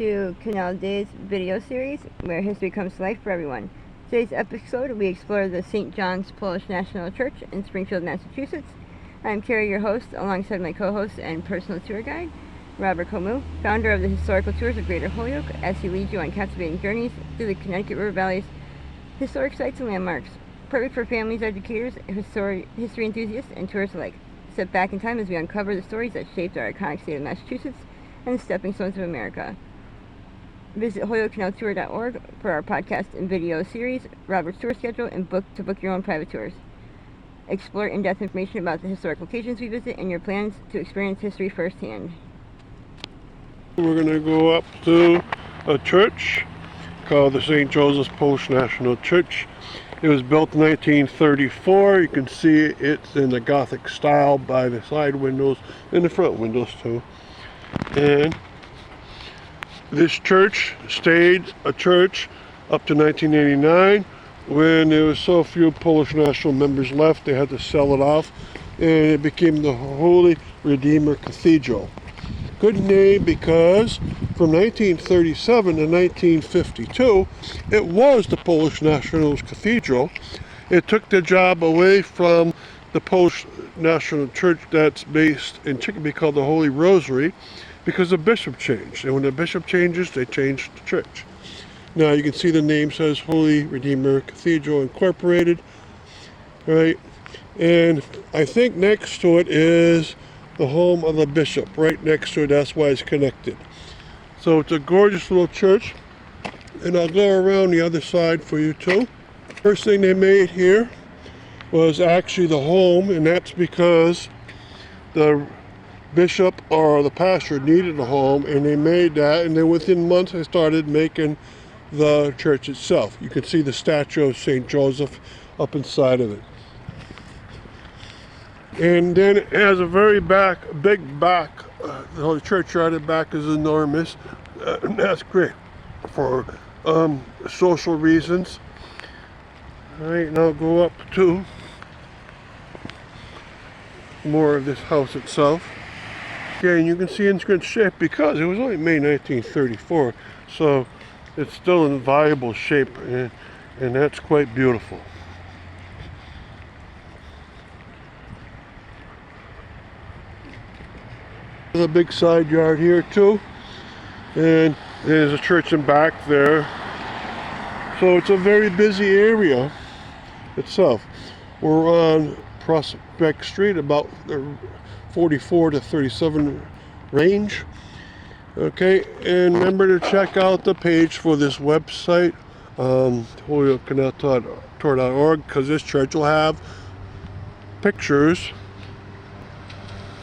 to Canal Day's video series, where history comes to life for everyone. Today's episode, we explore the St. John's Polish National Church in Springfield, Massachusetts. I'm Carrie, your host, alongside my co-host and personal tour guide, Robert Comu, founder of the Historical Tours of Greater Holyoke, as he leads you on captivating journeys through the Connecticut River Valley's historic sites and landmarks. Perfect for families, educators, history enthusiasts, and tourists alike. Step back in time as we uncover the stories that shaped our iconic state of Massachusetts and the stepping stones of America. Visit HolyokeCanalTour.org for our podcast and video series, Robert's tour schedule, and book your own private tours. Explore in-depth information about the historic locations we visit and your plans to experience history firsthand. We're going to go up to a church called the St. Joseph's Polish National Church. It was built in 1934. You can see it's in the Gothic style by the side windows and the front windows too. And this church stayed a church up to 1989. When there was so few Polish national members left, they had to sell it off, and it became the Holy Redeemer Cathedral. Good name because from 1937 to 1952, it was the Polish National Cathedral. It took the job away from the Polish National Church that's based in Chicopee called the Holy Rosary, because the bishop changed. And when the bishop changes, they change the church. Now you can see the name says Holy Redeemer Cathedral Incorporated, right? And I think next to it is the home of the bishop. Right next to it, that's why it's connected. So it's a gorgeous little church. And I'll go around the other side for you too. First thing they made here was actually the home, and that's because the bishop or the pastor needed a home, and they made that, and then within months they started making the church itself. You can see the statue of St. Joseph up inside of it. And then it has a very big back. The churchyard at the back is enormous. And that's great for social reasons. All right, now go up to more of this house itself. Yeah, and you can see it's in good shape because it was only made in 1934, so it's still in viable shape, and that's quite beautiful. There's a big side yard here too, and there's a church in back there, so it's a very busy area itself. We're on Prospect Street, about the 44 to 37 range. Okay, and remember to check out the page for this website, HolyokeCanalTour.org, because this church will have pictures